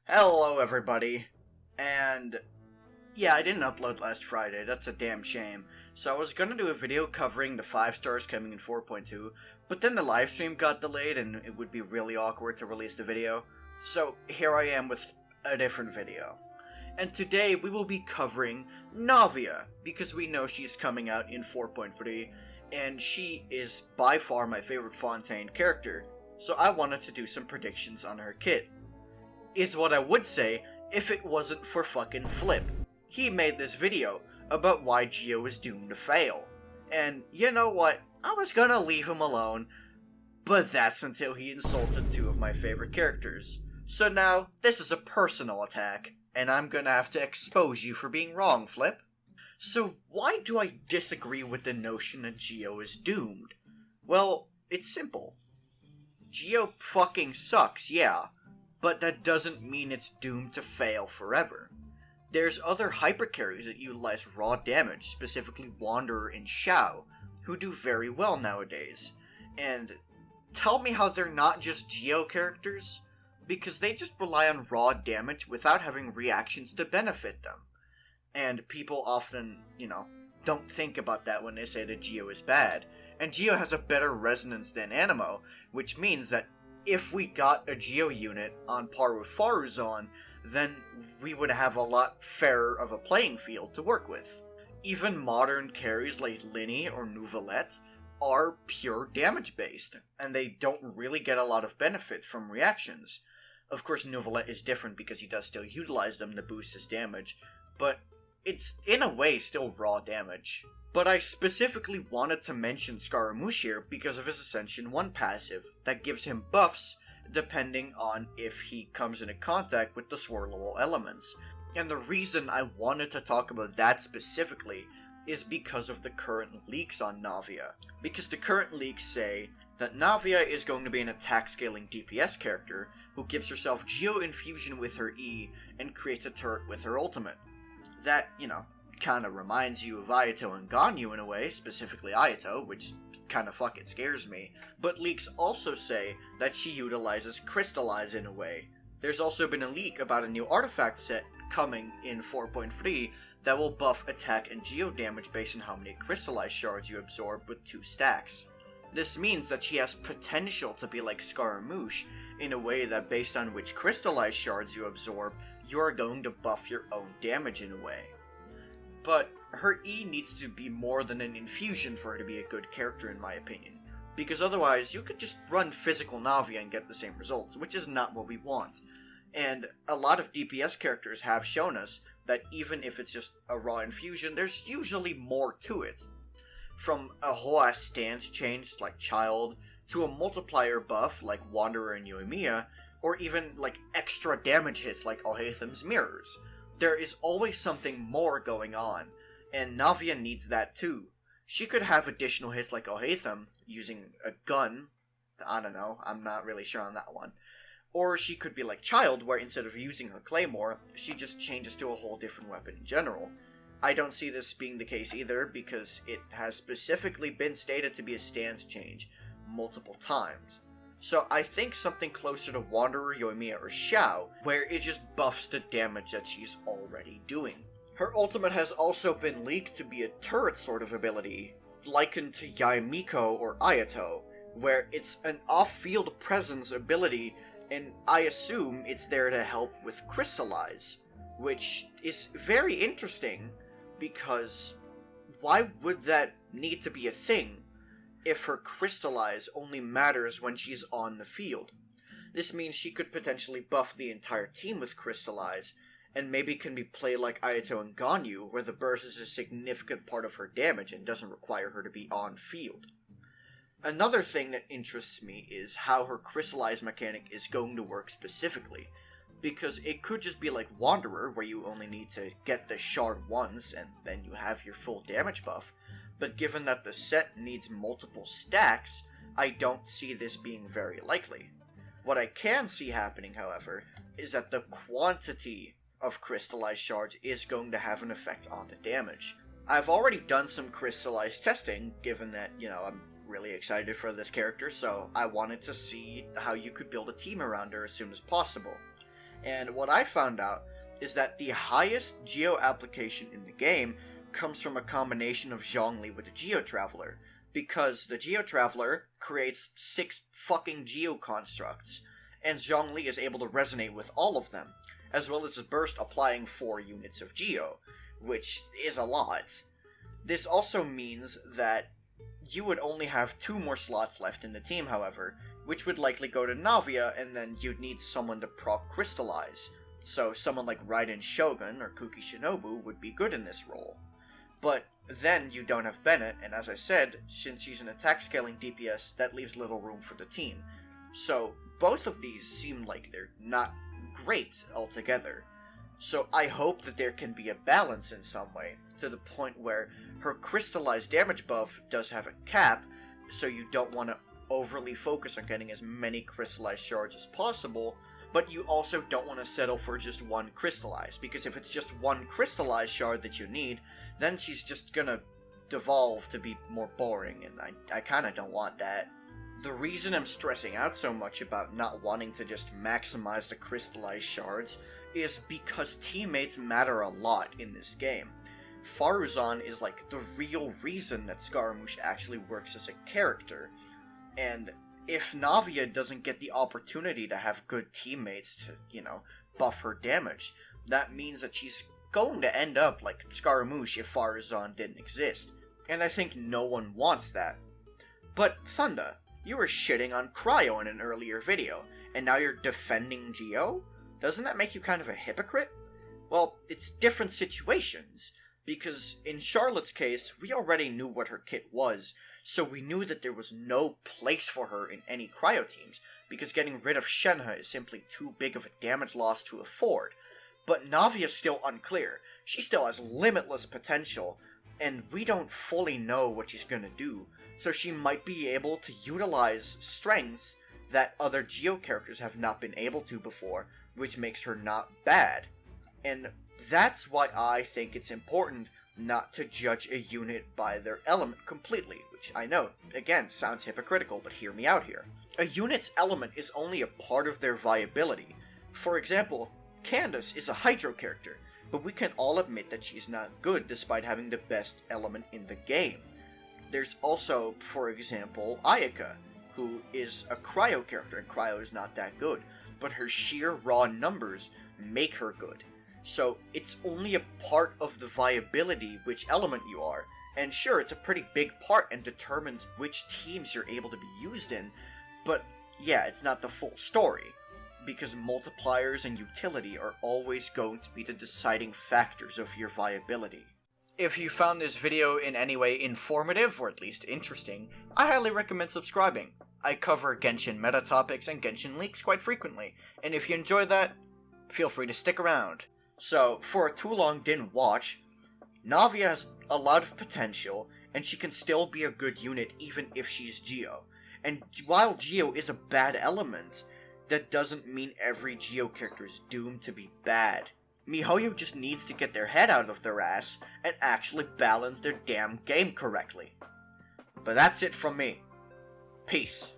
Hello everybody, and yeah, I didn't upload last Friday, that's a damn shame. So I was gonna do a video covering the 5 stars coming in 4.2, but then the livestream got delayed and it would be really awkward to release the video. So here I am with a different video. And today we will be covering Navia, because we know she's coming out in 4.3, and she is by far my favorite Fontaine character, so I wanted to do some predictions on her kit. Is what I would say if it wasn't for fucking Flip. He made this video about why GEO is doomed to fail. And you know what? I was gonna leave him alone, but that's until he insulted 2 of my favorite characters. So now, this is a personal attack, and I'm gonna have to expose you for being wrong, Flip. So why do I disagree with the notion that GEO is doomed? Well, it's simple. GEO fucking sucks, yeah, but that doesn't mean it's doomed to fail forever. There's other hypercarries that utilize raw damage, specifically Wanderer and Xiao, who do very well nowadays. And tell me how they're not just GEO characters, because they just rely on raw damage without having reactions to benefit them. And people often, don't think about that when they say that GEO is bad. And GEO has a better resonance than Animo, which means that if we got a GEO unit on par with Faruzan, then we would have a lot fairer of a playing field to work with. Even modern carries like Linny or Nouvelette are pure damage based, and they don't really get a lot of benefit from reactions. Of course, Nouvelette is different because he does still utilize them to boost his damage, but it's in a way still raw damage. But I specifically wanted to mention Scaramouche here because of his Ascension 1 passive that gives him buffs depending on if he comes into contact with the swirlable elements. And the reason I wanted to talk about that specifically is because of the current leaks on Navia. Because the current leaks say that Navia is going to be an attack scaling DPS character who gives herself GEO infusion with her E and creates a turret with her ultimate. That, kind of reminds you of Ayato and Ganyu in a way, specifically Ayato, which kind of fucking scares me. But leaks also say that she utilizes Crystallize in a way. There's also been a leak about a new artifact set coming in 4.3 that will buff attack and GEO damage based on how many Crystallize shards you absorb with 2 stacks. This means that she has potential to be like Scaramouche in a way that based on which Crystallize shards you absorb, you are going to buff your own damage in a way. But her E needs to be more than an infusion for her to be a good character in my opinion, because otherwise you could just run physical Navia and get the same results, which is not what we want. And a lot of DPS characters have shown us that even if it's just a raw infusion, there's usually more to it. From a whole ass stance change like Child, to a multiplier buff like Wanderer and Yoimiya, or even like extra damage hits like Alhaitham's Mirrors. There is always something more going on, and Navia needs that too. She could have additional hits like Alhaitham, using a gun, I don't know, I'm not really sure on that one. Or she could be like Child, where instead of using her claymore, she just changes to a whole different weapon in general. I don't see this being the case either, because it has specifically been stated to be a stance change multiple times. So I think something closer to Wanderer, Yoimiya, or Xiao, where it just buffs the damage that she's already doing. Her ultimate has also been leaked to be a turret sort of ability, likened to Yaimiko or Ayato, where it's an off-field presence ability, and I assume it's there to help with Crystallize, which is very interesting, because why would that need to be a thing if her Crystallize only matters when she's on the field? This means she could potentially buff the entire team with Crystallize, and maybe can be played like Ayato and Ganyu, where the burst is a significant part of her damage and doesn't require her to be on field. Another thing that interests me is how her Crystallize mechanic is going to work specifically, because it could just be like Wanderer, where you only need to get the shard once and then you have your full damage buff. But given that the set needs multiple stacks, I don't see this being very likely. What I can see happening, however, is that the quantity of crystallized shards is going to have an effect on the damage. I've already done some crystallized testing, given that, I'm really excited for this character, so I wanted to see how you could build a team around her as soon as possible. And what I found out is that the highest Geo application in the game comes from a combination of Zhongli with the Geo Traveler, because the Geo Traveler creates 6 fucking Geo constructs, and Zhongli is able to resonate with all of them, as well as a burst applying 4 units of Geo, which is a lot. This also means that you would only have 2 more slots left in the team, however, which would likely go to Navia, and then you'd need someone to proc Crystallize, so someone like Raiden Shogun or Kuki Shinobu would be good in this role. But then you don't have Bennett, and as I said, since he's an attack scaling DPS, that leaves little room for the team. So both of these seem like they're not great altogether. So I hope that there can be a balance in some way, to the point where her crystallized damage buff does have a cap, so you don't want to overly focus on getting as many crystallized shards as possible, but you also don't want to settle for just 1 crystallized, because if it's just 1 crystallized shard that you need, then she's just gonna devolve to be more boring, and I kinda don't want that. The reason I'm stressing out so much about not wanting to just maximize the crystallized shards is because teammates matter a lot in this game. Faruzan is like the real reason that Scaramouche actually works as a character, and if Navia doesn't get the opportunity to have good teammates to, buff her damage, that means that she's going to end up like Scaramouche if Faruzan didn't exist, and I think no one wants that. But Thunda, you were shitting on Cryo in an earlier video, and now you're defending Geo? Doesn't that make you kind of a hypocrite? Well, it's different situations, because in Charlotte's case, we already knew what her kit was, so we knew that there was no place for her in any Cryo teams, because getting rid of Shenhe is simply too big of a damage loss to afford. But Navia's still unclear. She still has limitless potential, and we don't fully know what she's gonna do, so she might be able to utilize strengths that other Geo characters have not been able to before, which makes her not bad. And that's why I think it's important not to judge a unit by their element completely, which I know, again, sounds hypocritical, but hear me out here. A unit's element is only a part of their viability. For example, Candace is a Hydro character, but we can all admit that she's not good despite having the best element in the game. There's also, for example, Ayaka, who is a Cryo character, and Cryo is not that good, but her sheer raw numbers make her good. So it's only a part of the viability which element you are, and sure, it's a pretty big part and determines which teams you're able to be used in, but yeah, it's not the full story, because multipliers and utility are always going to be the deciding factors of your viability. If you found this video in any way informative, or at least interesting, I highly recommend subscribing. I cover Genshin meta topics and Genshin leaks quite frequently, and if you enjoy that, feel free to stick around. So, for a too long didn't watch, Navia has a lot of potential, and she can still be a good unit even if she's Geo. And while Geo is a bad element, that doesn't mean every Geo character is doomed to be bad. MiHoYo just needs to get their head out of their ass and actually balance their damn game correctly. But that's it from me. Peace.